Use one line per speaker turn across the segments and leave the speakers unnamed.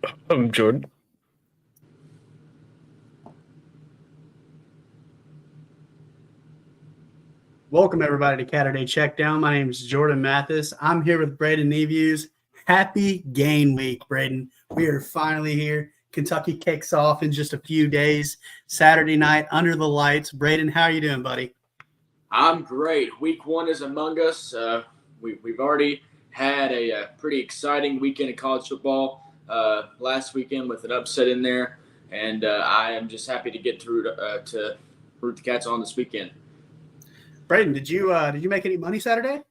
I'm Jordan.
Welcome, everybody, to Caturday Checkdown. My name is Jordan Mathis. I'm here with Braden Neviews. Happy game week, Braden. We are finally here. Kentucky kicks off in just a few days. Saturday night, under the lights. Braden, how are you doing, buddy?
I'm great. Week one is among us. We've already had a pretty exciting weekend of college football last weekend with an upset in there, and I am just happy to get through to root the Cats on this weekend.
Braden, did you make any money Saturday?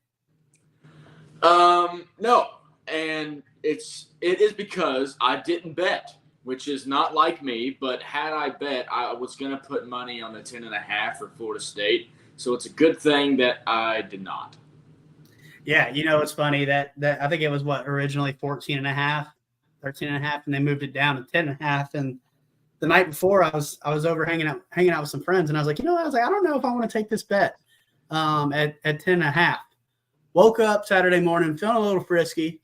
No, and it is because I didn't bet, which is not like me. But had I bet, I was going to put money on the 10.5 for Florida State. So it's a good thing that I did not.
Yeah, it's funny that I think it was originally 14.5, 13.5, and they moved it down to 10.5. And the night before, I was over hanging out with some friends, and I was like, I don't know if I want to take this bet at 10.5. Woke up Saturday morning feeling a little frisky.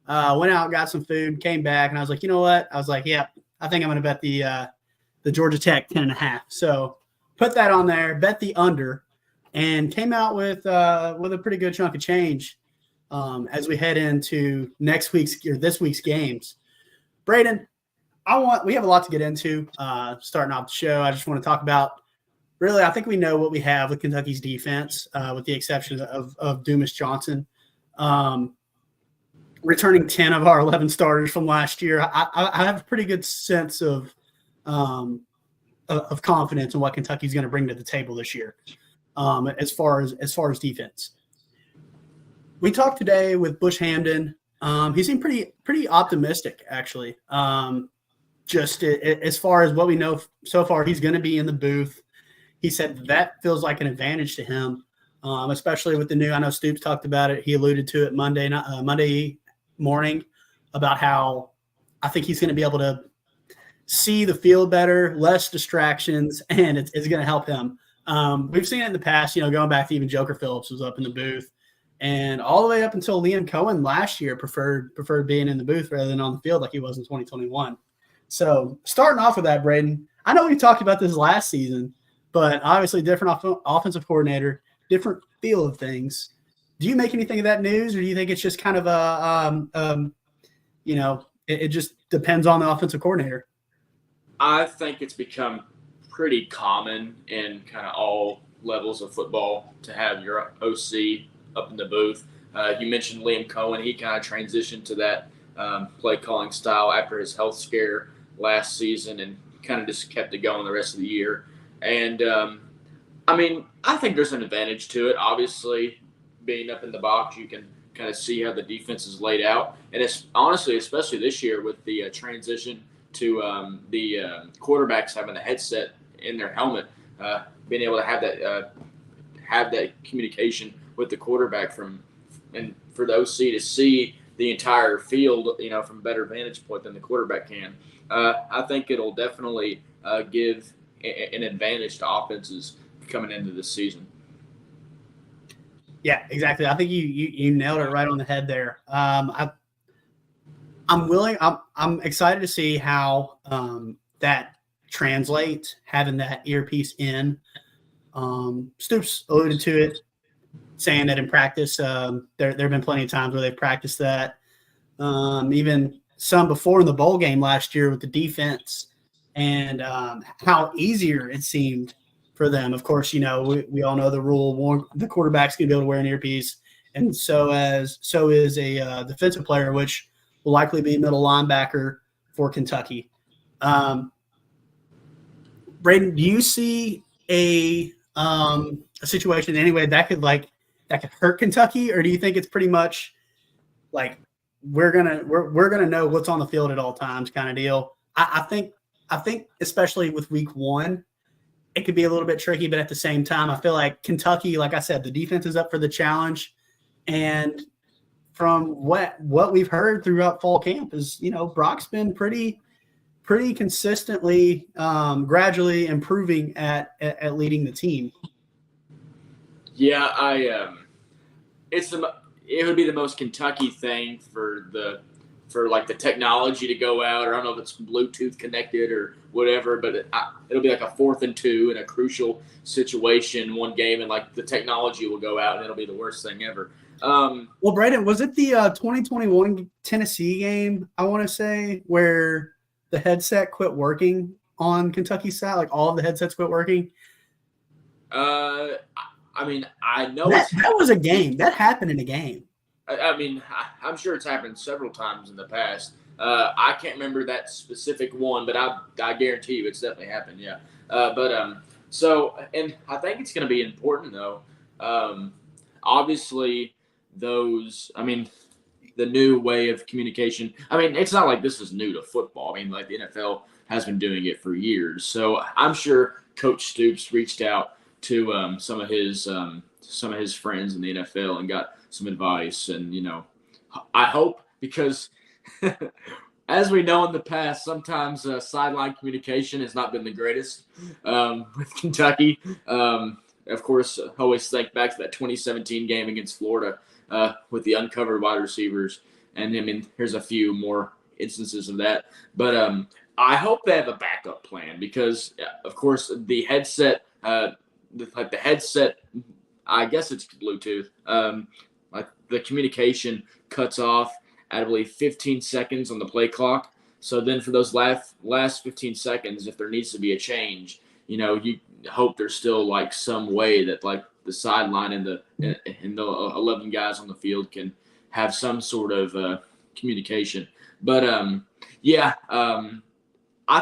Went out, got some food, came back, and I was like, you know what? I was like, yeah, I think I'm going to bet the Georgia Tech 10.5. So put that on there, bet the under, and came out with a pretty good chunk of change as we head into this week's games. Braden, we have a lot to get into starting off the show. I just want to talk about, really, I think we know what we have with Kentucky's defense, with the exception of Dumas Johnson. Returning 10 of our 11 starters from last year, I have a pretty good sense of confidence in what Kentucky's going to bring to the table this year. As far as defense, we talked today with Bush Hamden. He seemed pretty optimistic, actually. Just as far as what we know so far, he's going to be in the booth. He said that feels like an advantage to him, especially with the new. I know Stoops talked about it. He alluded to it Monday morning about how I think he's going to be able to see the field better, less distractions, and it's going to help him. We've seen it in the past, going back to even Joker Phillips was up in the booth, and all the way up until Liam Cohen last year preferred being in the booth rather than on the field like he was in 2021. So starting off with that, Braden, I know we talked about this last season, but obviously different offensive coordinator, different feel of things. Do you make anything of that news, or do you think it's just kind of it just depends on the offensive coordinator?
I think it's become pretty common in kind of all levels of football to have your OC up in the booth. You mentioned Liam Cohen. He kind of transitioned to that play calling style after his health scare last season and kind of just kept it going the rest of the year. And, I think there's an advantage to it. Obviously, being up in the box, you can kind of see how the defense is laid out. And it's honestly, especially this year with the transition to the quarterbacks having a headset in their helmet, being able to have that communication with the quarterback and for the OC to see the entire field, from a better vantage point than the quarterback can. I think it'll definitely give an advantage to offenses coming into this season.
Yeah, exactly. I think you nailed it right on the head there. I'm excited to see how that translates, having that earpiece in. Stoops alluded to it, saying that in practice, there have been plenty of times where they've practiced that. Even some before in the bowl game last year with the defense, and how easier it seemed for them. Of course, we all know the rule: the quarterback's going to be able to wear an earpiece, and so is a defensive player, which will likely be middle linebacker for Kentucky. Braden, do you see a situation anyway that could hurt Kentucky, or do you think it's pretty much like we're gonna know what's on the field at all times kind of deal? I think especially with week one, it could be a little bit tricky, but at the same time, I feel like Kentucky, like I said, the defense is up for the challenge, and from what we've heard throughout fall camp is, Brock's been pretty consistently, gradually improving at leading the team.
Yeah, it would be the most Kentucky thing for the for like the technology to go out, or I don't know if it's Bluetooth connected or whatever, but it'll be like a 4th and 2 in a crucial situation, one game, and like the technology will go out, and it'll be the worst thing ever.
Well, Braden, was it the 2021 Tennessee game, I want to say, where the headset quit working on Kentucky's side? Like all of the headsets quit working?
I mean, I know
that was a game. That happened in a game.
I mean, I'm sure it's happened several times in the past. I can't remember that specific one, but I guarantee you it's definitely happened. Yeah. So, and I think it's going to be important though. Obviously, I mean, the new way of communication. I mean, it's not like this is new to football. I mean, like the NFL has been doing it for years. So I'm sure Coach Stoops reached out to some of his friends in the NFL and got some advice. And I hope, because as we know in the past, sometimes sideline communication has not been the greatest with Kentucky. Of course, always think back to that 2017 game against Florida with the uncovered wide receivers. And I mean, here's a few more instances of that. But I hope they have a backup plan, because, of course, the headset, the headset, I guess it's Bluetooth. Like the communication cuts off at, I believe, 15 seconds on the play clock. So then for those last 15 seconds, if there needs to be a change, you hope there's still like some way that like the sideline and the 11 guys on the field can have some sort of communication. But I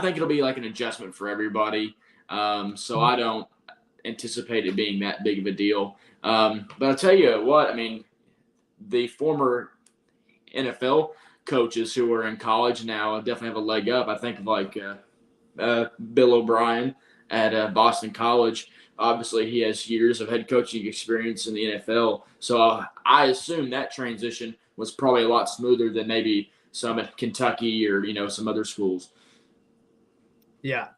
think it'll be like an adjustment for everybody. So I don't anticipate it being that big of a deal. But I'll tell you what, I mean, the former NFL coaches who are in college now definitely have a leg up. I think of like Bill O'Brien at Boston College. Obviously, he has years of head coaching experience in the NFL. So I assume that transition was probably a lot smoother than maybe some at Kentucky or, some other schools.
Yeah.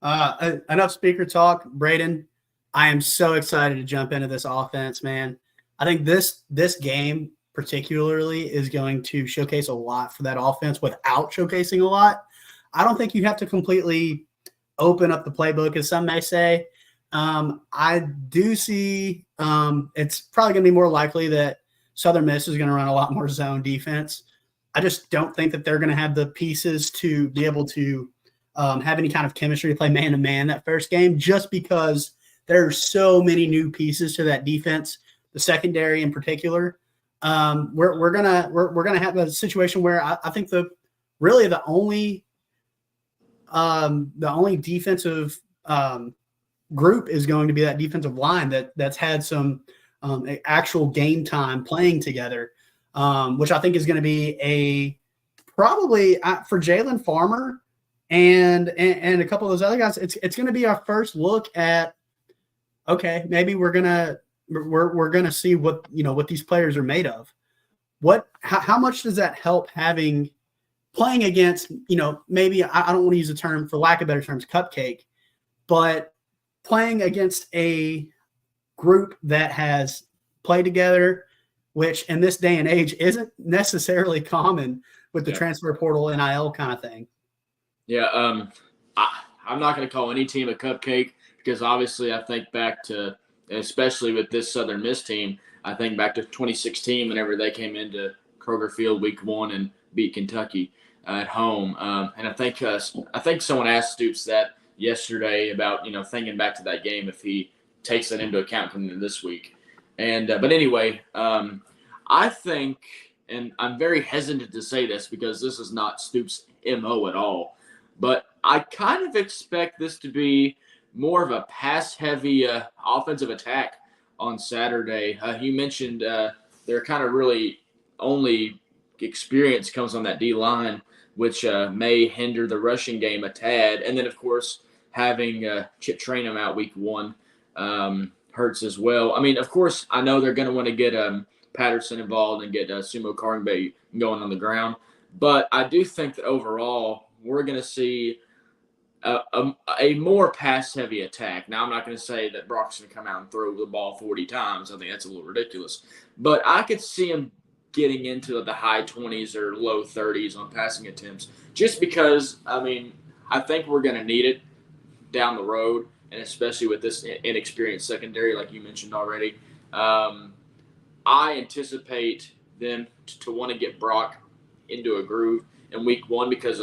Enough speaker talk. Braden, I am so excited to jump into this offense, man. I think this game particularly is going to showcase a lot for that offense without showcasing a lot. I don't think you have to completely open up the playbook, as some may say. I do see it's probably going to be more likely that Southern Miss is going to run a lot more zone defense. I just don't think that they're going to have the pieces to be able to have any kind of chemistry to play man-to-man that first game, just because there are so many new pieces to that defense, the secondary in particular. We're gonna have a situation where I think the only defensive group is going to be that defensive line that's had some actual game time playing together, which I think is going to be probably for Jalen Farmer and a couple of those other guys. It's going to be our first look at, okay, maybe we're gonna see what these players are made of. How much does that help playing against, maybe I don't want to use the term, for lack of better terms, cupcake, but playing against a group that has played together, which in this day and age isn't necessarily common with the transfer portal NIL kind of thing. Yeah,
I'm not going to call any team a cupcake, because obviously I think back to, especially with this Southern Miss team, I think back to 2016 whenever they came into Kroger Field week 1 and beat Kentucky at home. And I think someone asked Stoops that yesterday about, thinking back to that game, if he takes that into account coming into this week. And but anyway, I think, and I'm very hesitant to say this because this is not Stoops' MO at all, but I kind of expect this to be more of a pass-heavy offensive attack on Saturday. You mentioned their kind of really only experience comes on that D-line, which may hinder the rushing game a tad. And then, of course, having Chip Trayanum out week 1 hurts as well. I mean, of course, I know they're going to want to get Patterson involved and get Sumo Karingbe going on the ground. But I do think that overall we're going to see a more pass-heavy attack. Now, I'm not going to say that Brock's going to come out and throw the ball 40 times. I think that's a little ridiculous. But I could see him getting into the high 20s or low 30s on passing attempts, just because, I mean, I think we're going to need it down the road, and especially with this inexperienced secondary, like you mentioned already. I anticipate them to want to get Brock into a groove in week 1 because,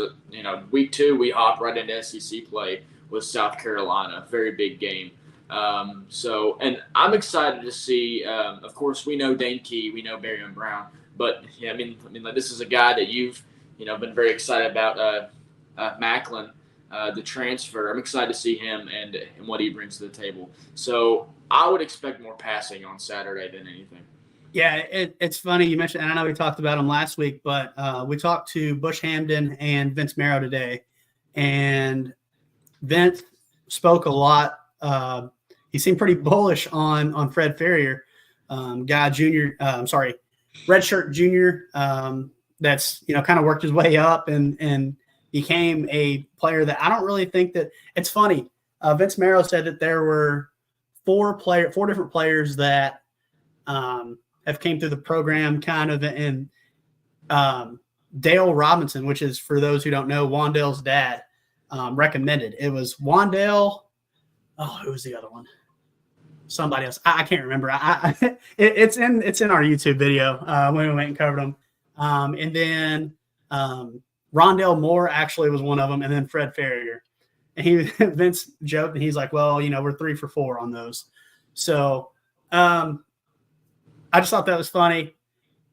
week 2 we hop right into SEC play with South Carolina, very big game. And I'm excited to see. Of course, we know Dane Key, we know Barry Brown, but yeah, I mean, this is a guy that you've been very excited about, Macklin, the transfer. I'm excited to see him and what he brings to the table. So I would expect more passing on Saturday than anything.
Yeah, it's funny you mentioned, and I know we talked about him last week, but we talked to Bush Hamden and Vince Marrow today, and Vince spoke a lot. He seemed pretty bullish on Fred Ferrier, redshirt junior. That's kind of worked his way up and became a player that I don't really think that it's funny. Vince Marrow said that there were four different players that have came through the program kind of, and Dale Robinson, which is, for those who don't know, Wandale's dad, recommended. It was Wandale. Oh, who was the other one? Somebody else. I can't remember. It's in our YouTube video when we went and covered them. And then Rondell Moore actually was one of them, and then Fred Ferrier. And Vince joked, and he's like, "Well, we're 3 for 4 on those." So I just thought that was funny.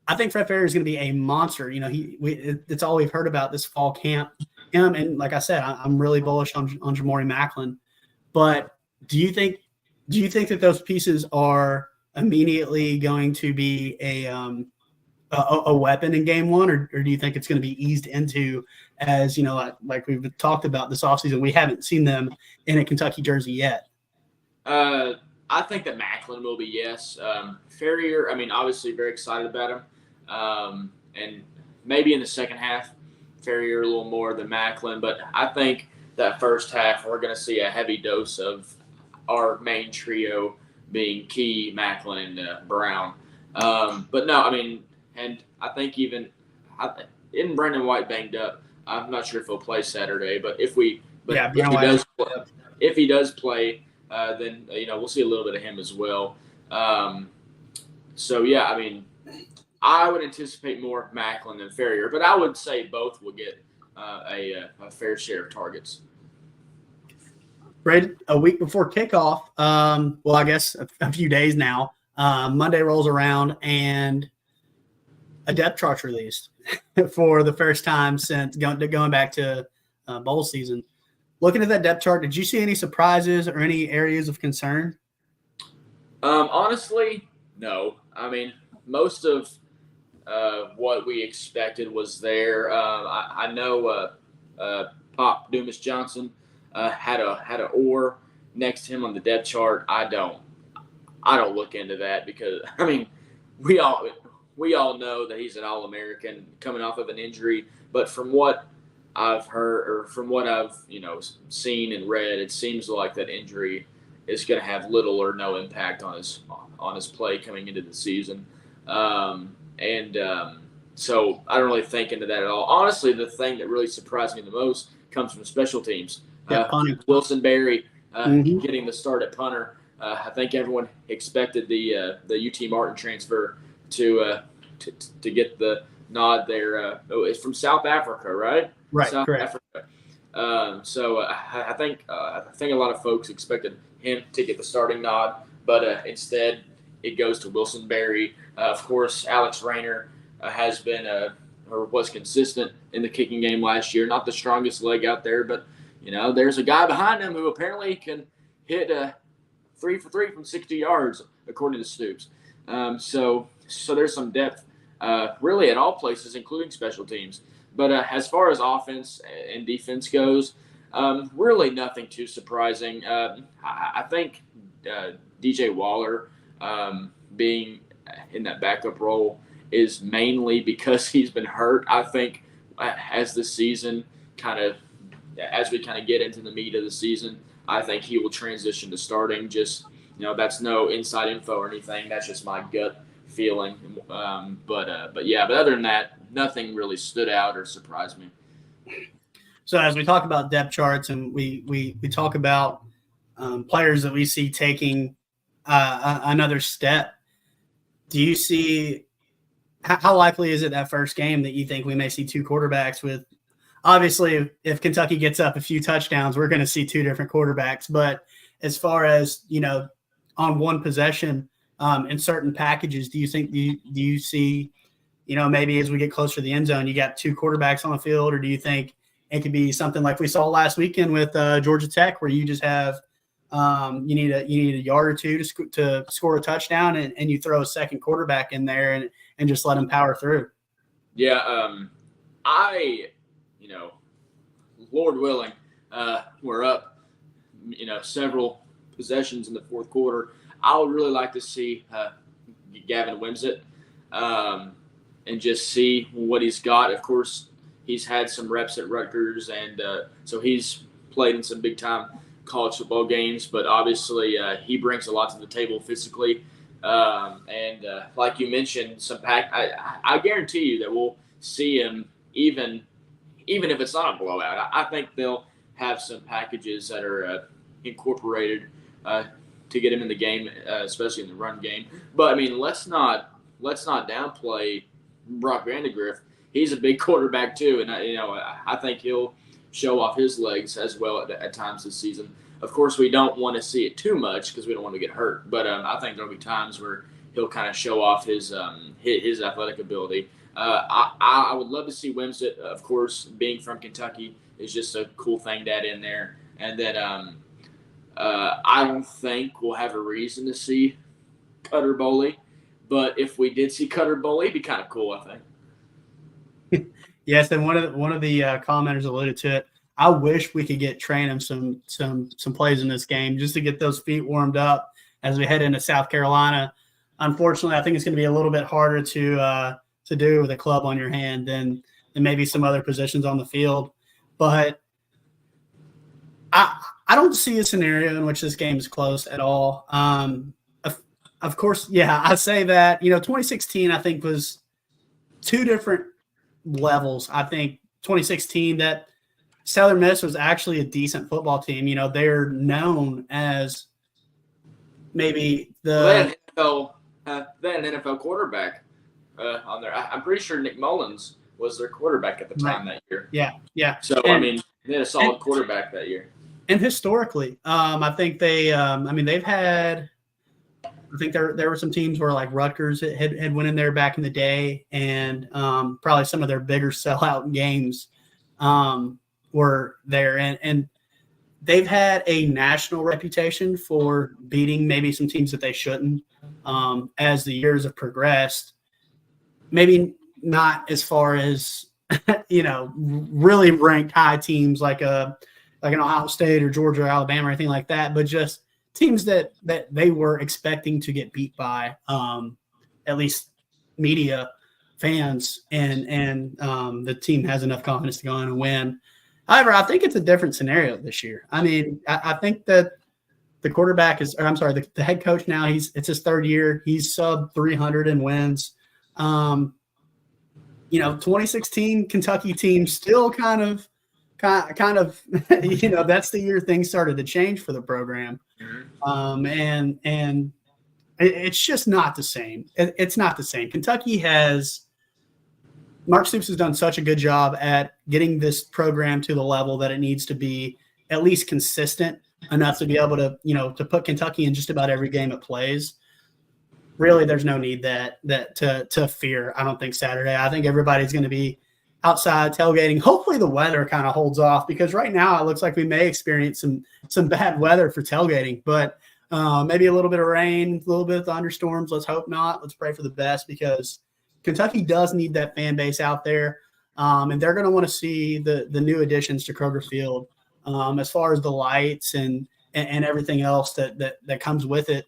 I think Fred Ferrier is going to be a monster. It's all we've heard about this fall camp. Him, and like I said, I'm really bullish on Jamori Macklin. But do you think that those pieces are immediately going to be a weapon in game 1, or do you think it's going to be eased into, as like we've talked about this offseason? We haven't seen them in a Kentucky jersey yet.
I think that Macklin will be, yes. Ferrier, obviously very excited about him. And maybe in the second half, Ferrier a little more than Macklin. But I think that first half we're going to see a heavy dose of our main trio being Key, Macklin, and Brown. But no, and I think isn't Brandon White banged up? I'm not sure if he'll play Saturday, but if he does play, then we'll see a little bit of him as well. So yeah, I would anticipate more Macklin than Ferrier, but I would say both will get a fair share of targets.
Braden, a week before kickoff, I guess a few days now, Monday rolls around and a depth chart released for the first time since going back to bowl season. Looking at that depth chart, did you see any surprises or any areas of concern?
Honestly, no. Most of what we expected was there. I know Pop Dumas Johnson had a oar next to him on the depth chart. I don't look into that because we all know that he's an All-American coming off of an injury, but from what I've heard, or from what I've seen and read, it seems like that injury is going to have little or no impact on his play coming into the season. So I don't really think into that at all. Honestly, the thing that really surprised me the most comes from special teams. Wilson Berry getting the start at punter. I think everyone expected the UT Martin transfer to get the nod there. It's from South Africa, right?
Right,
South
correct.
Africa. So I think a lot of folks expected him to get the starting nod, but instead it goes to Wilson Berry. Of course, Alex Rayner has been or was consistent in the kicking game last year. Not the strongest leg out there, but there's a guy behind him who apparently can hit 3 for 3 from 60 yards, according to Stoops. So there's some depth really at all places, including special teams. But as far as offense and defense goes, really nothing too surprising. I think DJ Waller being in that backup role is mainly because he's been hurt. I think as the season as we get into the meat of the season, I think he will transition to starting. Just that's no inside info or anything. That's just my gut feeling. But yeah, but other than that, nothing really stood out or surprised me.
So as we talk about depth charts and we talk about players that we see taking another step, do you see how likely is it that first game that you think we may see two quarterbacks with? Obviously, if Kentucky gets up a few touchdowns, we're going to see two different quarterbacks. But as far as, on one possession in certain packages, do you see, maybe as we get closer to the end zone, you got two quarterbacks on the field, or do you think it could be something like we saw last weekend with Georgia Tech, where you just have you need a yard or two to score a touchdown, and you throw a second quarterback in there and just let them power through?
Yeah, Lord willing, we're up, several possessions in the fourth quarter. I would really like to see Gavin Wimsatt and just see what he's got. Of course, he's had some reps at Rutgers, and so he's played in some big-time college football games. But obviously, he brings a lot to the table physically. And like you mentioned, I guarantee you that we'll see him even if it's not a blowout. I think they'll have some packages that are incorporated to get him in the game, especially in the run game. But I mean, let's not downplay Brock Vandegrift. He's a big quarterback too, and I think he'll show off his legs as well at times this season. Of course, we don't want to see it too much because we don't want to get hurt. But I think there'll be times where he'll kind of show off his athletic ability. I would love to see Wimsatt. Of course, being from Kentucky is just a cool thing to add in there. And then I don't think we'll have a reason to see Cutter Boley. But if we did see Cutter Boley, it'd be kind of cool, I think.
Yes, and one of the commenters alluded to it. I wish we could get Traynham some plays in this game just to get those feet warmed up as we head into South Carolina. Unfortunately, I think it's going to be a little bit harder to do with a club on your hand than maybe some other positions on the field. But I don't see a scenario in which this game is close at all. Of course, yeah, I say that. 2016 I think was two different levels. I think 2016 that Southern Miss was actually a decent football team. They're known as maybe
they had an NFL quarterback on there. I'm pretty sure Nick Mullins was their quarterback at the time that year.
Yeah.
So they had a solid quarterback that year.
And historically, I think they've had. I think there were some teams where like Rutgers had went in there back in the day, and probably some of their bigger sellout games were there, and they've had a national reputation for beating maybe some teams that they shouldn't as the years have progressed. Maybe not as far as really ranked high teams like an Ohio State or Georgia or Alabama or anything like that, but just teams that they were expecting to get beat by, at least media, fans, and the team has enough confidence to go in and win. However, I think it's a different scenario this year. I mean, I think that the quarterback the head coach now, it's his third year. He's sub 300 in wins. 2016 Kentucky team still kind of that's the year things started to change for the program. And it's just not the same. It's not the same. Mark Stoops has done such a good job at getting this program to the level that it needs to be at least consistent enough to be able to, to put Kentucky in just about every game it plays. Really, there's no need to fear, I don't think, Saturday. I think everybody's going to be outside tailgating. Hopefully the weather kind of holds off, because right now it looks like we may experience some bad weather for tailgating, but maybe a little bit of rain, a little bit of thunderstorms. Let's hope not. Let's pray for the best, because Kentucky does need that fan base out there, and they're going to want to see the new additions to Kroger Field as far as the lights and everything else that comes with it.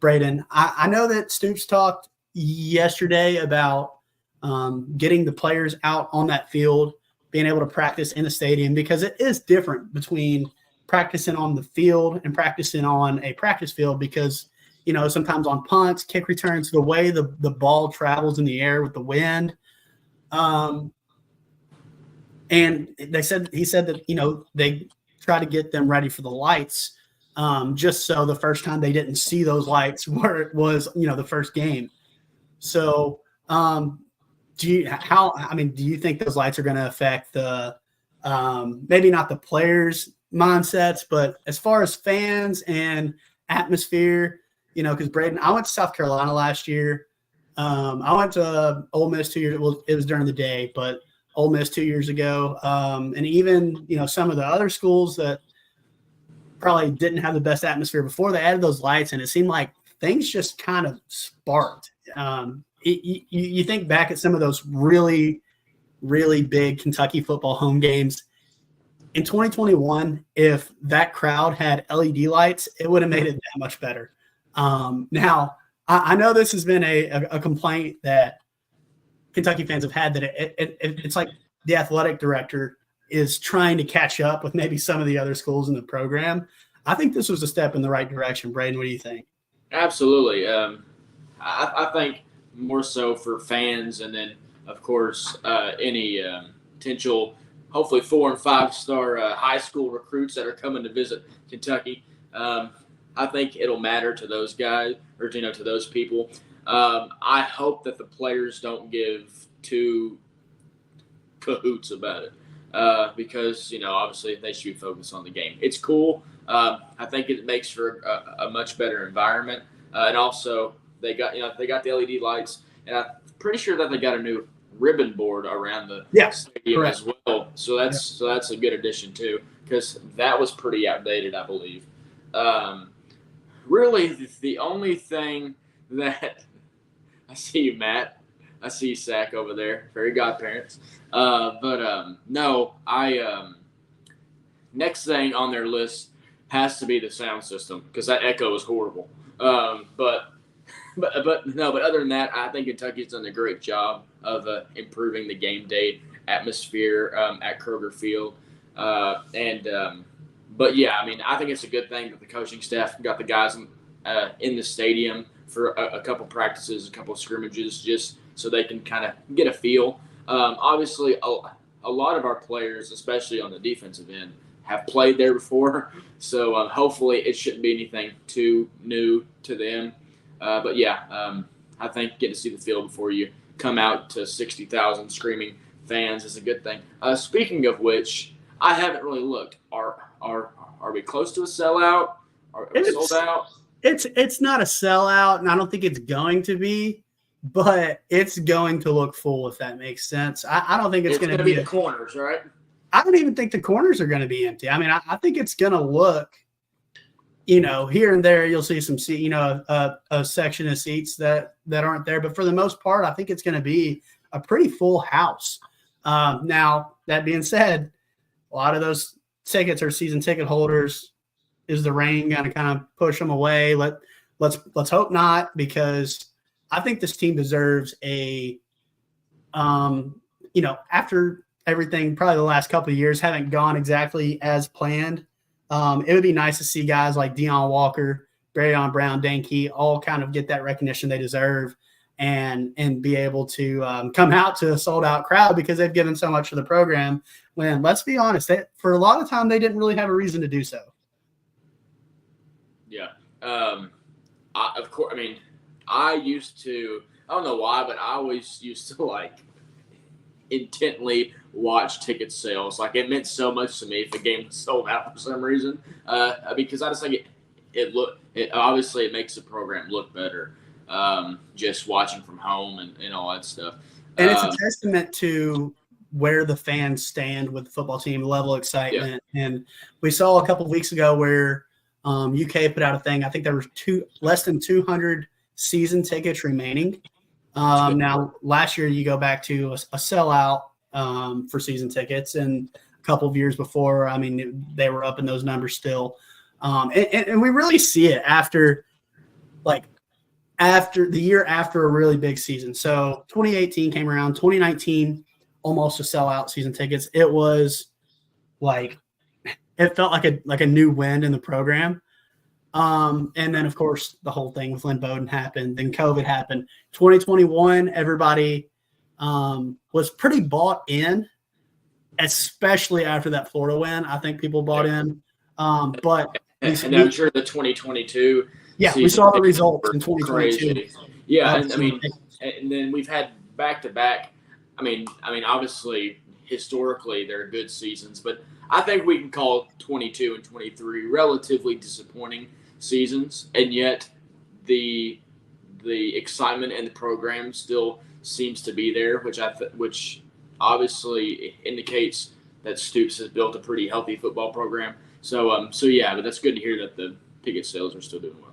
Braden, I know that Stoops talked yesterday about getting the players out on that field, being able to practice in the stadium, because it is different between practicing on the field and practicing on a practice field, because sometimes on punts, kick returns, the way the ball travels in the air with the wind. And he said that, they try to get them ready for the lights, just so the first time they didn't see those lights where it was, the first game. So do you think those lights are going to affect the maybe not the players' mindsets, but as far as fans and atmosphere, because Braden, I went to South Carolina last year. I went to Ole Miss 2 years. Well, it was during the day, but Ole Miss 2 years ago. And even, some of the other schools that probably didn't have the best atmosphere before they added those lights, and it seemed like things just kind of sparked. You think back at some of those really, really big Kentucky football home games in 2021, if that crowd had LED lights, it would have made it that much better. Now, I know this has been a complaint that Kentucky fans have had, that it's like the athletic director is trying to catch up with maybe some of the other schools in the program. I think this was a step in the right direction. Braden, what do you think?
Absolutely. I think more so for fans, and then, of course, any potential, hopefully 4- and 5-star high school recruits that are coming to visit Kentucky. I think it'll matter to those guys, or to those people. I hope that the players don't give too cahoots about it, because obviously they should be focused on the game. It's cool. I think it makes for a much better environment, and also they got the LED lights, and I'm pretty sure that they got a new ribbon board around the stadium
correct.
as well. So that's a good addition too, because that was pretty outdated, I believe. Really, the only thing that I see you, Matt. I see you, Sack, over there. Fairy godparents. No, next thing on their list has to be the sound system, because that echo is horrible. But other than that, I think Kentucky's done a great job of improving the game day atmosphere at Kroger Field. But yeah, I think it's a good thing that the coaching staff got the guys in the stadium for a couple practices, a couple of scrimmages, just so they can kind of get a feel. Obviously, a lot of our players, especially on the defensive end, have played there before, so hopefully it shouldn't be anything too new to them. But yeah, I think getting to see the field before you come out to 60,000 screaming fans is a good thing. Speaking of which, I haven't really looked. Are we close to a sellout? Are we sold out?
It's not a sellout, and I don't think it's going to be, but it's going to look full, if that makes sense. I don't think it's going to be
the corners, right?
I don't even think the corners are going to be empty. I think it's going to look, here and there you'll see some seat, a section of seats that aren't there, but for the most part, I think it's going to be a pretty full house. Now, that being said, a lot of those tickets are season ticket holders. Is the rain going to kind of push them away? Let's hope not, because I think this team deserves after everything, probably the last couple of years haven't gone exactly as planned. It would be nice to see guys like Deion Walker, Braden Brown, Dane Key all kind of get that recognition they deserve and be able to come out to a sold-out crowd, because they've given so much to the program when, let's be honest, for a lot of time they didn't really have a reason to do so.
Yeah. Of course, I used to, I don't know why, but I always used to intently watch ticket sales. It meant so much to me if a game was sold out for some reason, because I just think it obviously it makes the program look better, just watching from home and all that stuff.
And it's a testament to where the fans stand with the football team, the level of excitement. Yeah. And we saw a couple of weeks ago where UK put out a thing. I think there were less than 200 season tickets remaining. Now, last year you go back to a sellout for season tickets, and a couple of years before, they were up in those numbers still. And we really see it after the year after a really big season. So 2018 came around, 2019, almost a sellout season tickets. It was it felt like a new wind in the program. And then, of course, the whole thing with Lynn Bowden happened. Then COVID happened. 2021, everybody was pretty bought in, especially after that Florida win. I think people bought in. But
I'm sure the 2022
we saw the results in 2022.
Crazy. Yeah, and I mean, and then we've had back-to-back. I mean, obviously, historically, they're good seasons, but I think we can call 22 and 23 relatively disappointing seasons, and yet the excitement in the program still seems to be there, which obviously indicates that Stoops has built a pretty healthy football program. So yeah, but that's good to hear that the ticket sales are still doing well.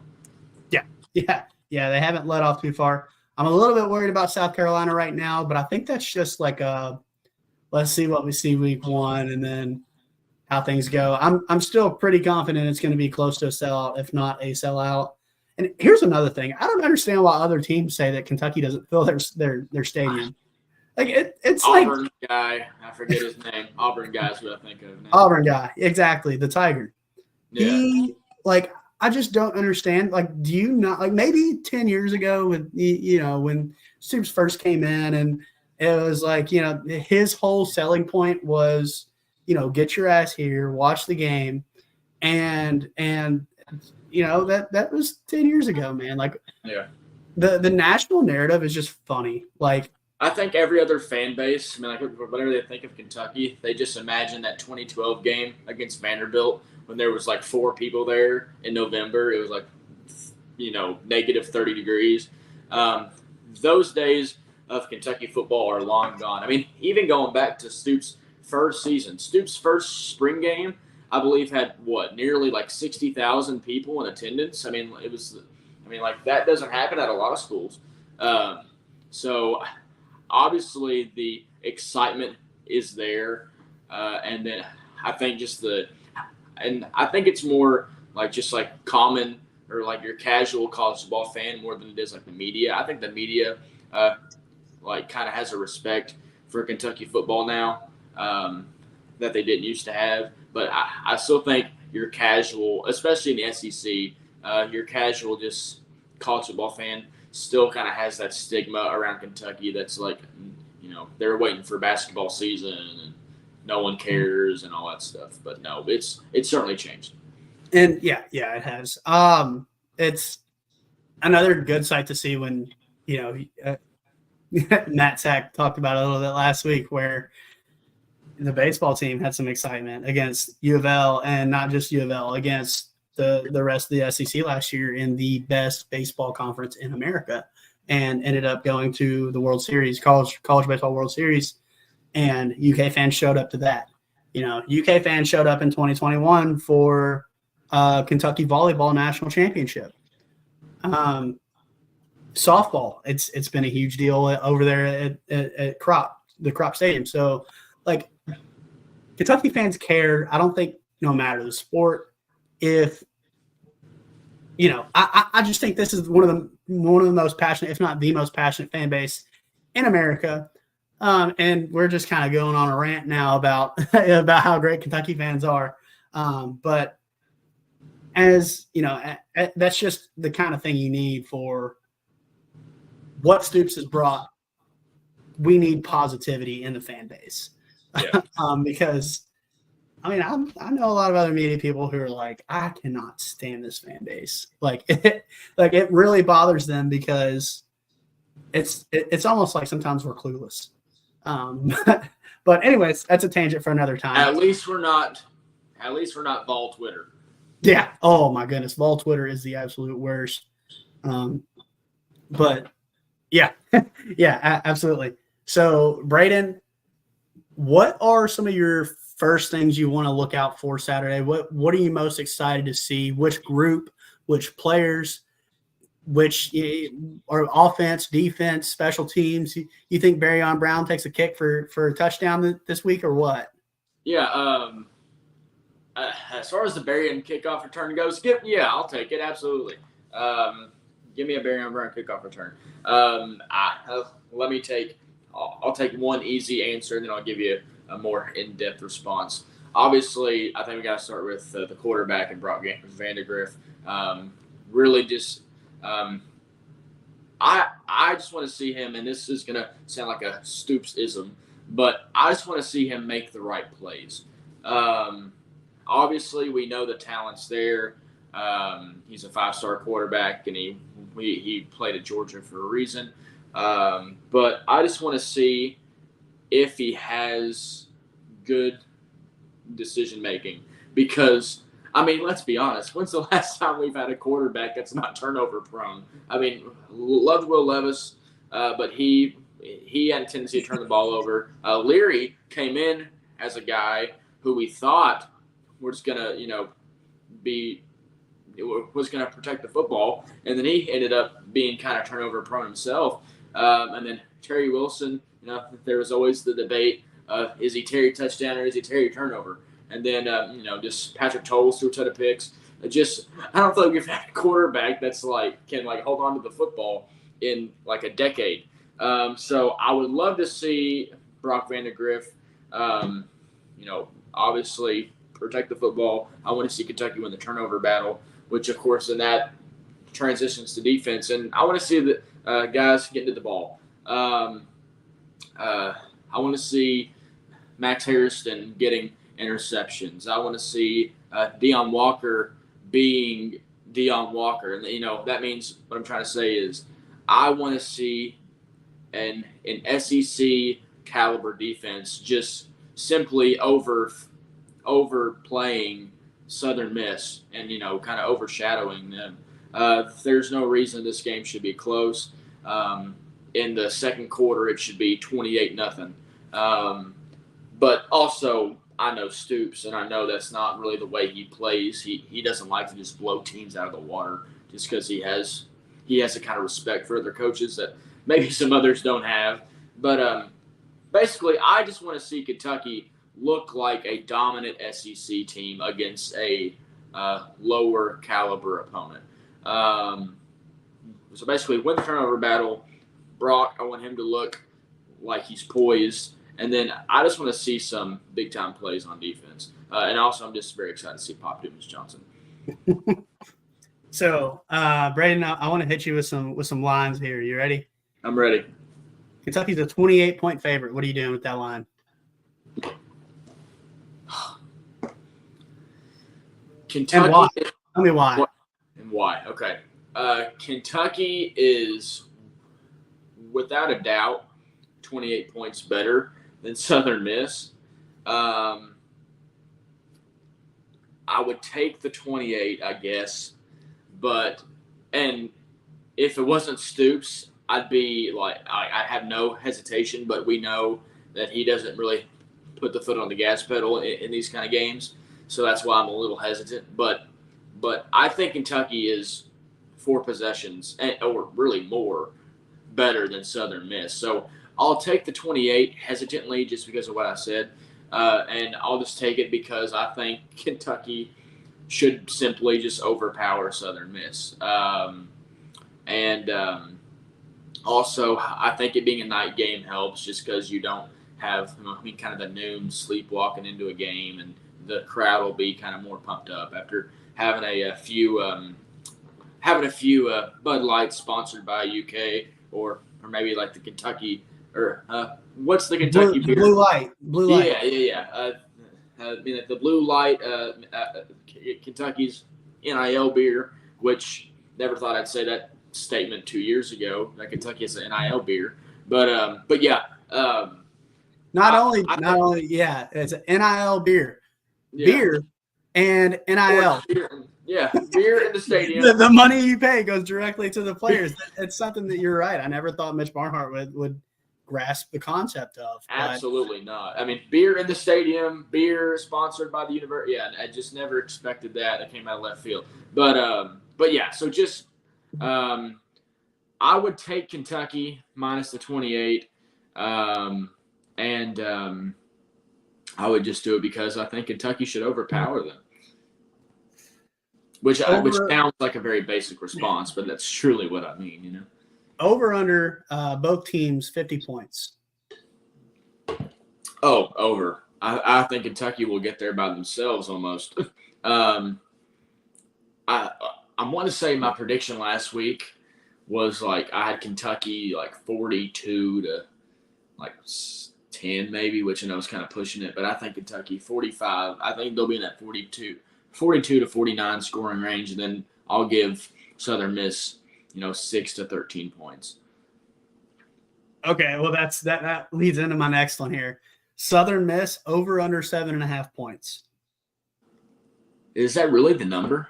Yeah, they haven't let off too far. I'm a little bit worried about South Carolina right now, but I think that's just like let's see what we see week 1 and then how things go. I'm still pretty confident it's going to be close to a sellout, if not a sellout. And here's another thing. I don't understand why other teams say that Kentucky doesn't fill their stadium. Like it's
Auburn
like
guy, I forget his name. Auburn guy is what I think of now.
Auburn guy, exactly, the Tiger.
Yeah.
I just don't understand. Like, do you not like maybe 10 years ago when Stoops first came in and it was like, his whole selling point was, get your ass here, watch the game. And that was 10 years ago, man. Like,
yeah,
the national narrative is just funny. Like,
I think every other fan base, like whatever they think of Kentucky, they just imagine that 2012 game against Vanderbilt when there was like 4 people there in November. It was like, negative 30 degrees. Those days of Kentucky football are long gone. I mean, even going back to Stoops' first season, Stoops' first spring game, I believe had nearly like 60,000 people in attendance. I mean, like that doesn't happen at a lot of schools. So obviously the excitement is there, and then I think I think it's more like just like common or like your casual college football fan more than it is like the media. I think the media like kind of has a respect for Kentucky football now that they didn't used to have. But I still think your casual, especially in the SEC, your casual just college football fan still kind of has that stigma around Kentucky that's like, they're waiting for basketball season and no one cares and all that stuff. But no, it's certainly changed.
And yeah, it has. It's another good sight to see when, Matt Sack talked about it a little bit last week where the baseball team had some excitement against U of L, and not just U of L, against the rest of the SEC last year in the best baseball conference in America, and ended up going to the World Series, college baseball World Series, and UK fans showed up to that. UK fans showed up in 2021 for Kentucky volleyball national championship. Softball, it's been a huge deal over there at the Crop Stadium. So, like, Kentucky fans care. I don't think, no matter the sport, if I just think this is one of the most passionate, if not the most passionate fan base in America. And we're just kind of going on a rant now about how great Kentucky fans are. But as that's just the kind of thing you need for what Stoops has brought. We need positivity in the fan base.
Yeah.
Because I know a lot of other media people who are like, I cannot stand this fan base. Like it really bothers them because it's almost like sometimes we're clueless. But anyways, that's a tangent for another time.
At least we're not Vol Twitter.
Yeah. Oh my goodness. Vol Twitter is the absolute worst. But yeah, yeah, absolutely. So Braden, what are some of your first things you want to look out for Saturday? What are you most excited to see? Which group, which players, which are offense, defense, special teams? You think Barryon Brown takes a kick for a touchdown this week or what?
Yeah. As far as the Barryon kickoff return goes, I'll take it. Absolutely. Give me a Barryon Brown kickoff return. I'll take one easy answer, and then I'll give you a more in-depth response. Obviously, I think we got to start with the quarterback and Brock Vandegrift. Really just I just want to see him, and this is gonna sound like a Stoops-ism, but I just want to see him make the right plays. Obviously, we know the talent's there. He's a 5-star quarterback, and he played at Georgia for a reason. But I just want to see if he has good decision making, because I mean, let's be honest. When's the last time we've had a quarterback that's not turnover prone? I mean, loved Will Levis, but he had a tendency to turn the ball over. Leary came in as a guy who we thought was gonna, was gonna protect the football, and then he ended up being kind of turnover prone himself. And then Terry Wilson, there was always the debate: is he Terry touchdown or is he Terry turnover? And then, just Patrick Tolles threw a ton of picks. I don't feel like we've had a quarterback that's can hold on to the football in like a decade. So I would love to see Brock Vandagriff, obviously protect the football. I want to see Kentucky win the turnover battle, which of course then that transitions to defense. And I want to see the guys get into the ball. I want to see Max Harrison getting interceptions. I want to see Deion Walker being Deion Walker. And, that means what I'm trying to say is I want to see an SEC caliber defense just simply overplaying Southern Miss and, kind of overshadowing them. There's no reason this game should be close. In the second quarter, it should be 28-0. But also, I know Stoops, and I know that's not really the way he plays. He doesn't like to just blow teams out of the water just because he has a kind of respect for other coaches that maybe some others don't have. But basically, I just want to see Kentucky look like a dominant SEC team against a lower caliber opponent. So basically, win the turnover battle. Brock, I want him to look like he's poised. And then I just want to see some big-time plays on defense. And also, I'm just very excited to see Pop Dumas-Johnson.
So, Braden, I want to hit you with some lines here. You ready?
I'm ready.
Kentucky's a 28-point favorite. What are you doing with that line?
Kentucky.
And why? Tell me why.
And why? Okay. Kentucky is, without a doubt, 28 points better than Southern Miss. I would take the 28, I guess. And if it wasn't Stoops, I'd be I have no hesitation, but we know that he doesn't really put the foot on the gas pedal in these kind of games. So that's why I'm a little hesitant. But I think Kentucky is 4 possessions, or really more, better than Southern Miss. So I'll take the 28 hesitantly just because of what I said. And I'll just take it because I think Kentucky should simply just overpower Southern Miss. Also, I think it being a night game helps just because you don't have, kind of the noon sleepwalking into a game, and the crowd will be kind of more pumped up after having a few Bud Lights sponsored by UK or maybe like the Kentucky or what's the Kentucky beer?
Blue Light.
Yeah. The Blue Light, Kentucky's NIL beer, which never thought I'd say that statement 2 years ago. That Kentucky is an NIL beer, but yeah.
Not only, it's an NIL beer.
Yeah.
Beer and NIL.
Beer in the stadium.
the money you pay goes directly to the players. It's something that you're right. I never thought Mitch Barnhart would grasp the concept of.
Absolutely not. I mean, beer in the stadium, beer sponsored by the university. Yeah, I just never expected that. That came out of left field. But yeah, so just I would take Kentucky minus the 28. I would just do it because I think Kentucky should overpower them. Which sounds like a very basic response, but that's truly what I mean,
Over under both teams 50 points.
Oh, over. I think Kentucky will get there by themselves almost. I want to say my prediction last week was like I had Kentucky like 42 to like 10 maybe, which I know is kind of pushing it, but I think Kentucky 45. I think they'll be in that 42 to 49 scoring range, and then I'll give Southern Miss 6 to 13 points.
Okay, well that leads into my next one here. Southern Miss over under 7.5 points.
Is that really the number?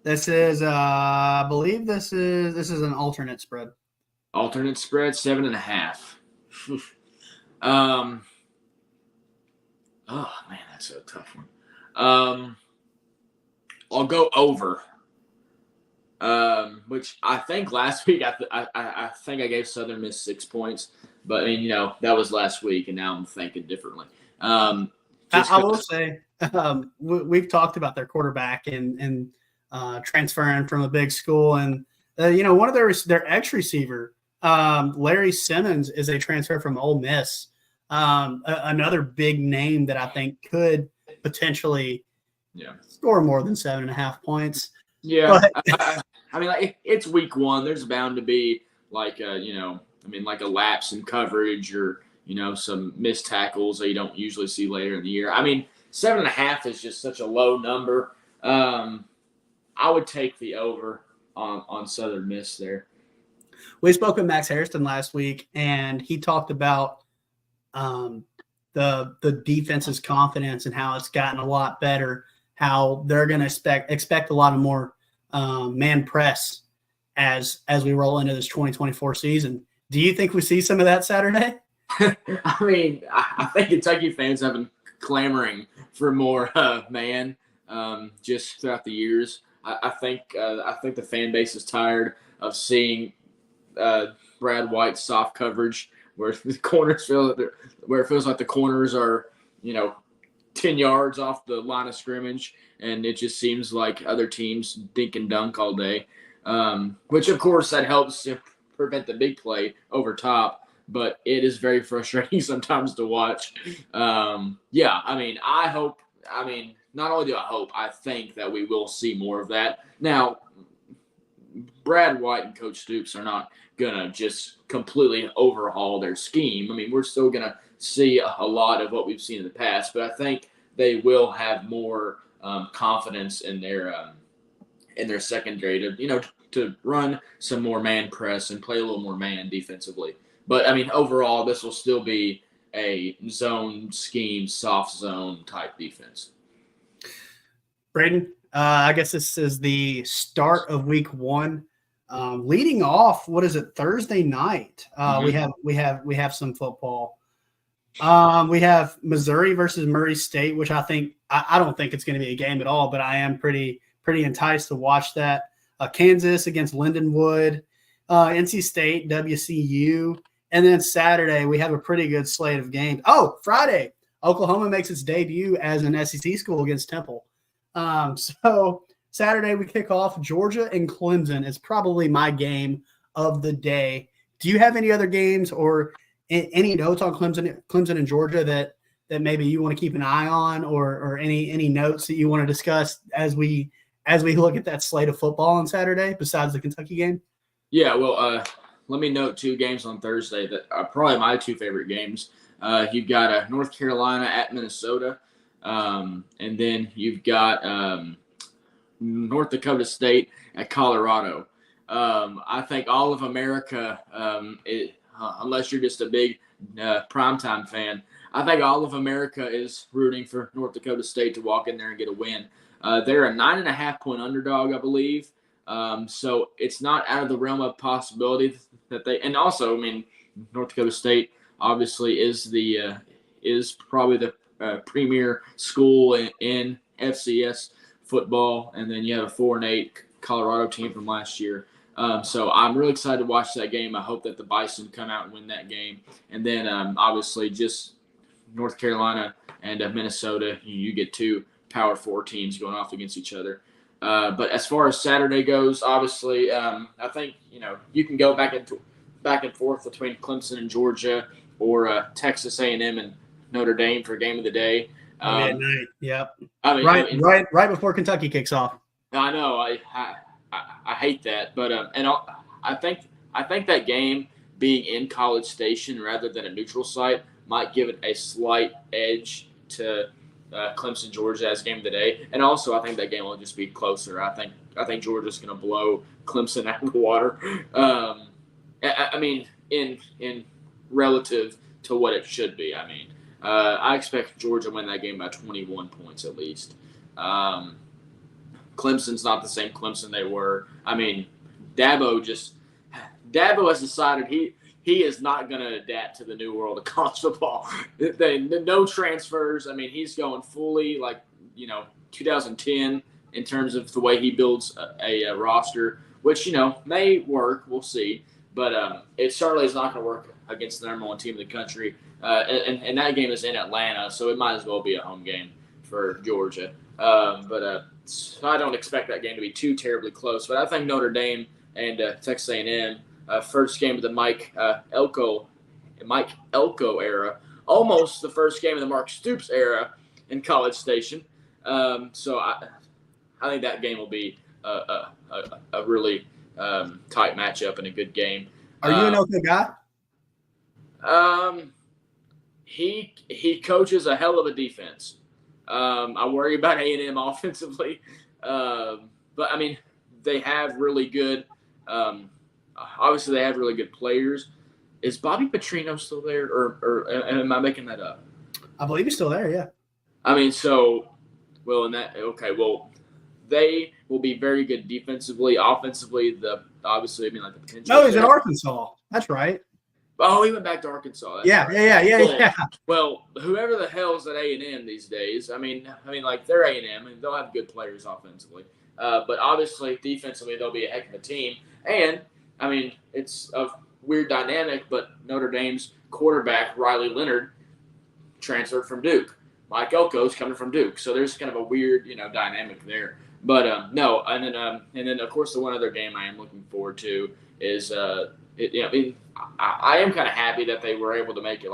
This is, I believe this is an alternate spread.
Alternate spread 7.5. Oh man, that's a tough one. I'll go over. Which I think last week I think I gave Southern Miss 6 points, but I mean that was last week, and now I'm thinking differently.
I will say we've talked about their quarterback and transferring from a big school, and one of their X receiver, Larry Simmons, is a transfer from Ole Miss. Another big name that I think could potentially score more than 7.5 points.
Yeah, but, I mean, like it's week one. There's bound to be like like a lapse in coverage or some missed tackles that you don't usually see later in the year. I mean, 7.5 is just such a low number. I would take the over on Southern Miss there.
We spoke with Max Harrison last week, and he talked about the defense's confidence and how it's gotten a lot better. How they're going to expect a lot of more man press as we roll into this 2024 season. Do you think we see some of that Saturday?
I mean, I think Kentucky fans have been clamoring for more man just throughout the years. I think the fan base is tired of seeing Brad White's soft coverage where the corners where it feels like the corners are 10 yards off the line of scrimmage, and it just seems like other teams dink and dunk all day, which of course that helps prevent the big play over top, but it is very frustrating sometimes to watch. I mean, not only do I hope, I think that we will see more of that. Now, Brad White and Coach Stoops are not going to just completely overhaul their scheme. I mean, we're still going to see a lot of what we've seen in the past, but I think they will have more confidence in their secondary to run some more man press and play a little more man defensively. But I mean, overall, this will still be a zone scheme, soft zone type defense.
Braden, I guess this is the start of week one. Leading off, what is it? Thursday night. We have some football. We have Missouri versus Murray State, which I don't think it's going to be a game at all, but I am pretty enticed to watch that. Kansas against Lindenwood, NC State, WCU, and then Saturday we have a pretty good slate of games. Oh, Friday, Oklahoma makes its debut as an SEC school against Temple. So Saturday we kick off Georgia and Clemson. Is probably my game of the day. Do you have any other games or any notes on Clemson and Georgia that maybe you want to keep an eye on, or any notes that you want to discuss as we look at that slate of football on Saturday besides the Kentucky game?
Yeah, well, let me note two games on Thursday that are probably my two favorite games. You've got North Carolina at Minnesota, and then you've got North Dakota State at Colorado. I think all of America, unless you're just a big primetime fan, I think all of America is rooting for North Dakota State to walk in there and get a win. They're a 9.5-point underdog, I believe. So it's not out of the realm of possibility that they – and also, I mean, North Dakota State obviously is probably the premier school in FCS football, and then you have a 4-8 Colorado team from last year. So I'm really excited to watch that game. I hope that the Bison come out and win that game. And then obviously just North Carolina and Minnesota, you get two Power 4 teams going off against each other. But as far as Saturday goes, obviously I think you can go back and forth between Clemson and Georgia, or Texas A&M and Notre Dame for game of the day.
Midnight, yep.
I mean,
right before Kentucky kicks off.
I know. I hate that, but I think that game being in College Station rather than a neutral site might give it a slight edge to Clemson Georgia as game of the day, and also I think that game will just be closer. I think Georgia's going to blow Clemson out of the water. I mean, in relative to what it should be. I mean, I expect Georgia to win that game by 21 points at least. Clemson's not the same Clemson they were. I mean, Dabo has decided he is not going to adapt to the new world of college football. No transfers. I mean, he's going fully 2010 in terms of the way he builds a roster, which may work. We'll see, but it certainly is not going to work against the number one team in the country. And that game is in Atlanta, so it might as well be a home game for Georgia. So I don't expect that game to be too terribly close. But I think Notre Dame and Texas A&M, first game of the Mike Elko era, almost the first game of the Mark Stoops era in College Station. So I think that game will be a really tight matchup and a good game.
Are you an Elko guy?
He coaches a hell of a defense. I worry about A&M offensively, but I mean they have really good. Obviously, they have really good players. Is Bobby Petrino still there, or am I making that up?
I believe he's still there. Yeah.
I mean, they will be very good defensively. Offensively, the potential.
No, he's in Arkansas. That's right.
Oh, he went back to Arkansas. That's
Yeah,
right.
yeah.
Well, whoever the hell's at A&M these days, I mean, they're A&M and they'll have good players offensively, but obviously defensively they'll be a heck of a team. And I mean, it's a weird dynamic, but Notre Dame's quarterback Riley Leonard transferred from Duke. Mike Elko's coming from Duke, so there's kind of a weird dynamic there. But no, and then of course the one other game I am looking forward to is I am kind of happy that they were able to make it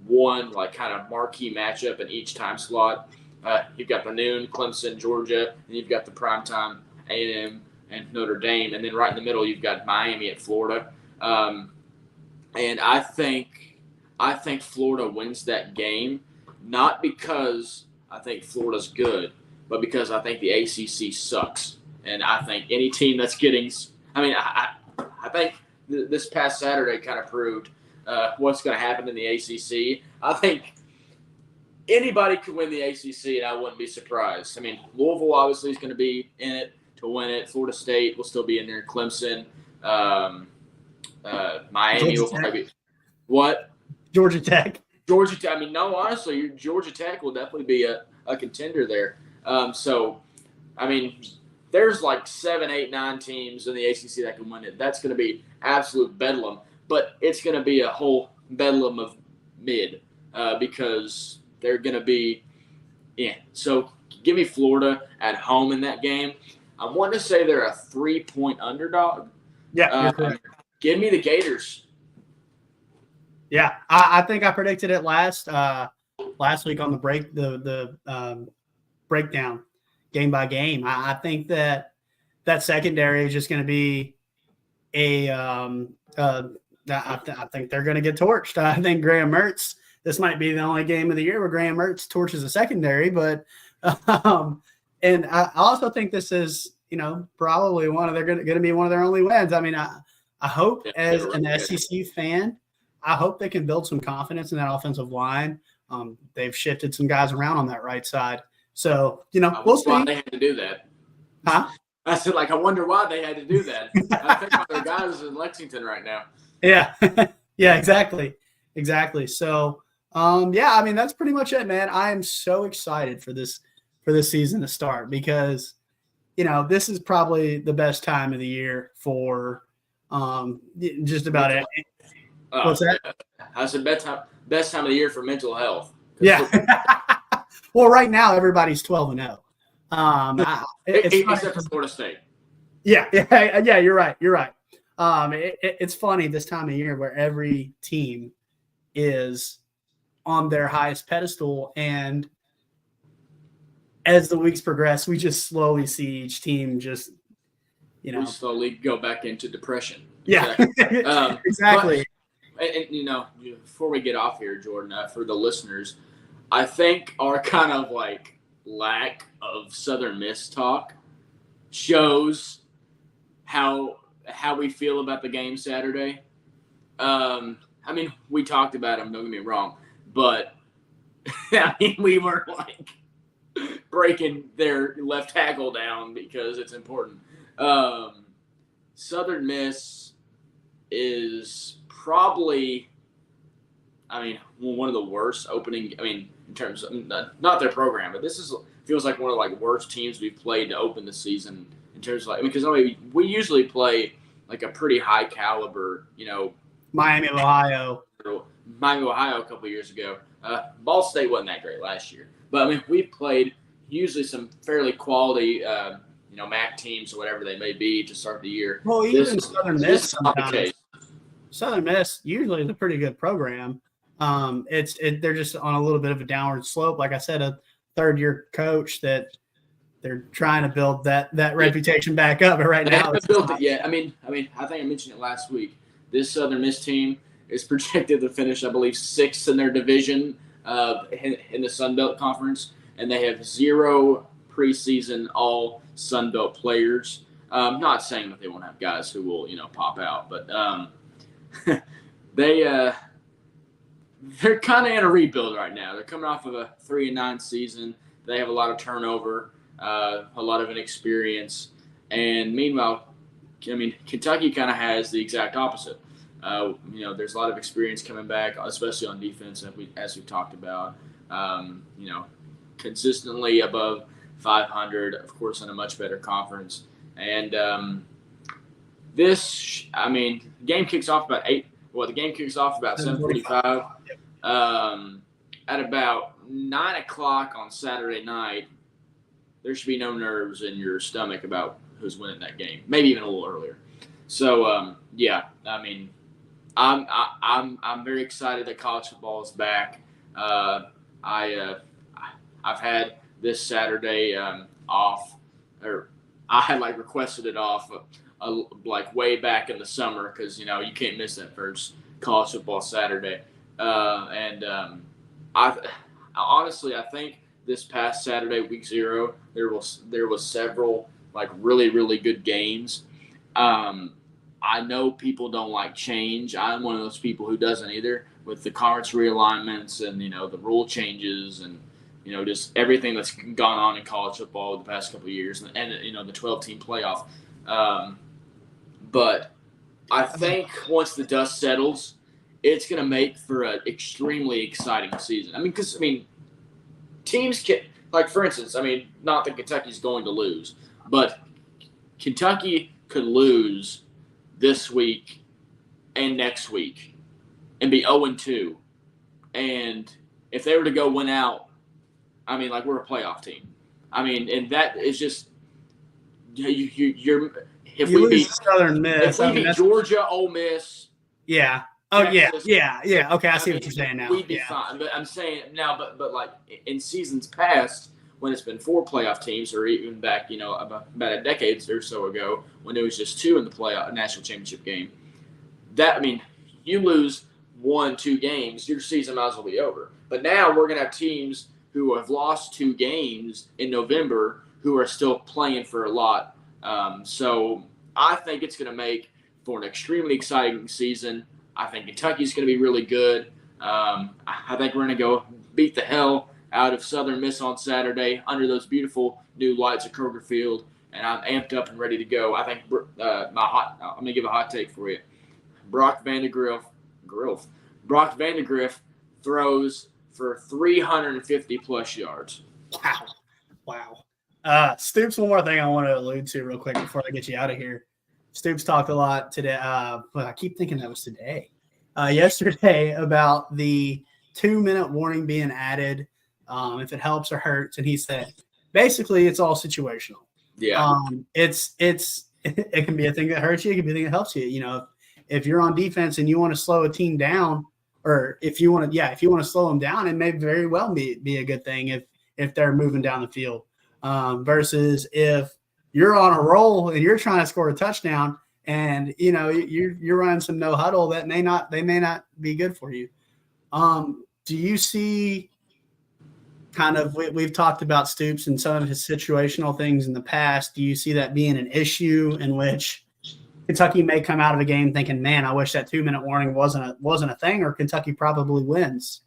one kind of marquee matchup in each time slot. You've got the noon Clemson, Georgia, and you've got the primetime A&M and Notre Dame, and then right in the middle you've got Miami at Florida. And I think Florida wins that game, not because I think Florida's good, but because I think the ACC sucks, and I think any team that's getting – I think this past Saturday kind of proved what's going to happen in the ACC. I think anybody could win the ACC, and I wouldn't be surprised. I mean, Louisville obviously is going to be in it to win it. Florida State will still be in there. Clemson, Miami will probably be – what?
Georgia Tech.
Georgia Tech. I mean, no, honestly, Georgia Tech will definitely be a contender there. So, I mean, there's 7, 8, 9 teams in the ACC that can win it. That's going to be absolute bedlam, but it's going to be a whole bedlam of mid because they're going to be So give me Florida at home in that game. I want to say they're a 3-point underdog.
Yeah.
Give me the Gators.
Yeah, I think I predicted it last week on the breakdown game by game. I think that secondary is just going to be I think they're going to get torched. I think Graham Mertz. This might be the only game of the year where Graham Mertz torches a secondary, but and I also think this is probably going to be one of their only wins. I mean, I hope as an SEC fan, I hope they can build some confidence in that offensive line. They've shifted some guys around on that right side. So, we'll see.
Why they had to do that.
Huh?
I said, I wonder why they had to do that. I think one of their guys is in Lexington right now.
Yeah. Yeah, exactly. So, I mean, that's pretty much it, man. I am so excited for this season to start because, this is probably the best time of the year for just about it. What's that?
I said best time of the year for mental health.
Yeah. Well, right now everybody's 12-0.
Except for Florida State.
Yeah. You're right. It's funny this time of year where every team is on their highest pedestal, and as the weeks progress, we just slowly see each team just
we slowly go back into depression.
Yeah,
exactly.
exactly.
And before we get off here, Jordan, for the listeners, I think our kind of like lack of Southern Miss talk shows how we feel about the game Saturday. I mean, we talked about them, don't get me wrong, but I mean, we were like breaking their left tackle down because it's important. Southern Miss is probably, I mean, one of the worst opening. I mean, in terms of not their program, but this feels like one of the like worst teams we've played to open the season in terms of like, because we usually play like a pretty high caliber,
Miami of Ohio
a couple of years ago. Ball State wasn't that great last year, but I mean, we played usually some fairly quality, MAC teams or whatever they may be to start the year.
Well, even Southern Miss sometimes. Southern Miss usually is a pretty good program. They're just on a little bit of a downward slope. Like I said, a third-year coach that they're trying to build that reputation back up, but right now
haven't built it yet. I mean, I think I mentioned it last week. This Southern Miss team is projected to finish, I believe, 6th in their division in the Sun Belt Conference, and they have 0 preseason all Sun Belt players. Not saying that they won't have guys who will, pop out, but they're kind of in a rebuild right now. They're coming off of a 3-9 season. They have a lot of turnover, a lot of inexperience, and meanwhile, I mean, Kentucky kind of has the exact opposite. There's a lot of experience coming back, especially on defense, as we talked about. Consistently above 500, of course, in a much better conference. And game kicks off about 8. Well, the game kicks off about 7:45. At about 9 o'clock on Saturday night, there should be no nerves in your stomach about who's winning that game. Maybe even a little earlier. So I mean, I'm very excited that college football is back. I've had this Saturday off, or I had like requested it off like way back in the summer because you can't miss that first college football Saturday. I honestly think this past Saturday, week 0, there was several like really, really good games. I know people don't like change. I'm one of those people who doesn't either, with the conference realignments and the rule changes and just everything that's gone on in college football the past couple of years, and the 12-team playoff. But I think once the dust settles, it's going to make for an extremely exciting season. Because teams can, like, for instance, not that Kentucky's going to lose, but Kentucky could lose this week and next week and be 0-2. And if they were to go win out, we're a playoff team. And that is just if we beat
Southern Miss,
if we beat Georgia, Ole Miss,
yeah. Oh, Texas, yeah. Okay, I see what you're saying now.
We'd be fine. But I'm saying now, but like in seasons past, when it's been 4 playoff teams, or even back, about a decade or so ago, when there was just 2 in the playoff national championship game, you lose 1-2 games, your season might as well be over. But now we're going to have teams who have lost 2 games in November who are still playing for a lot. So I think it's going to make for an extremely exciting season. I think Kentucky's going to be really good. I think we're going to go beat the hell out of Southern Miss on Saturday under those beautiful new lights at Kroger Field, and I'm amped up and ready to go. I think I'm going to give a hot take for you. Brock Vandegrift throws for 350-plus yards.
Wow. Stoops, one more thing I want to allude to real quick before I get you out of here. Stoops talked a lot today, but I keep thinking that was today. Yesterday about the 2-minute warning being added, if it helps or hurts, and he said basically it's all situational.
Yeah.
It can be a thing that hurts you, it can be a thing that helps you. If you're on defense and you want to slow a team down, or if you want to slow them down, it may very well be a good thing if they're moving down the field. Versus if you're on a roll and you're trying to score a touchdown, and you're running some no huddle that may not be good for you. Do you see kind of, we've talked about Stoops and some of his situational things in the past. Do you see that being an issue in which Kentucky may come out of a game thinking, man, I wish that 2-minute warning wasn't a thing, or Kentucky probably wins?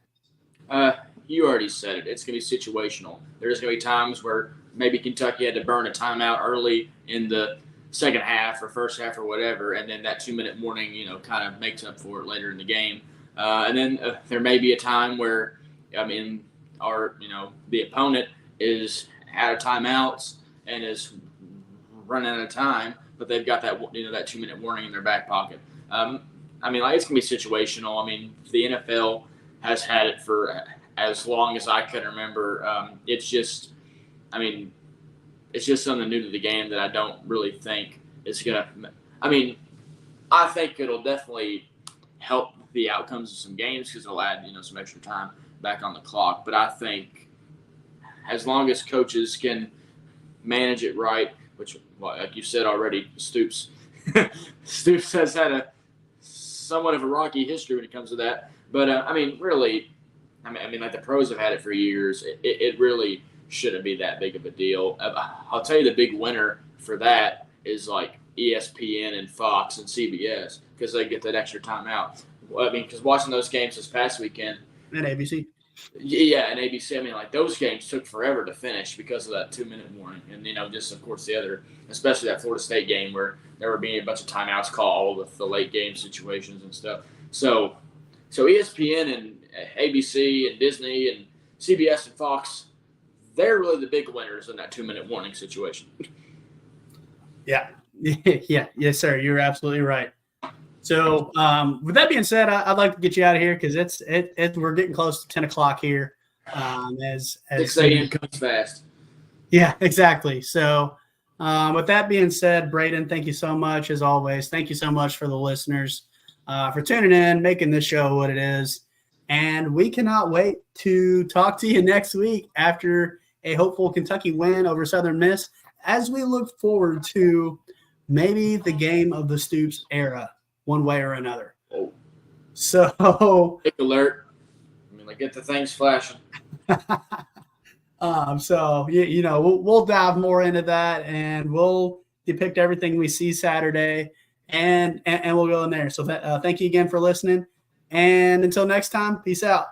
You already said it. It's going to be situational. There's going to be times where maybe Kentucky had to burn a timeout early in the second half or first half or whatever, and then that 2-minute warning, kind of makes up for it later in the game. And then there may be a time where, the opponent is out of timeouts and is running out of time, but they've got that that 2-minute warning in their back pocket. It's going to be situational. The NFL has had it for as long as I can remember. It's just something new to the game that I don't really think is going to – I think it'll definitely help the outcomes of some games because it'll add, some extra time back on the clock. But I think as long as coaches can manage it right, which, like you said already, Stoops has had a somewhat of a rocky history when it comes to that. But, really, like the pros have had it for years. It really shouldn't be that big of a deal. I'll tell you the big winner for that is like ESPN and Fox and CBS because they get that extra time out. Because watching those games this past weekend.
And ABC.
Yeah, and ABC. Those games took forever to finish because of that 2-minute warning. And, just, of course, the other, especially that Florida State game where there were being a bunch of timeouts called with the late game situations and stuff. So ESPN and ABC and Disney and CBS and Fox, they're really the big winners in that 2-minute warning situation.
Yeah. Yeah. Yes, sir. You're absolutely right. So with that being said, I'd like to get you out of here because we're getting close to 10 o'clock here. As
6 a.m. comes fast.
Yeah, exactly. So with that being said, Braden, thank you so much as always. Thank you so much for the listeners for tuning in, making this show what it is. And we cannot wait to talk to you next week after a hopeful Kentucky win over Southern Miss as we look forward to maybe the game of the Stoops era one way or another.
Oh.
So
Big alert. Get the things flashing.
We'll dive more into that and we'll depict everything we see Saturday and we'll go in there. So thank you again for listening. And until next time, peace out.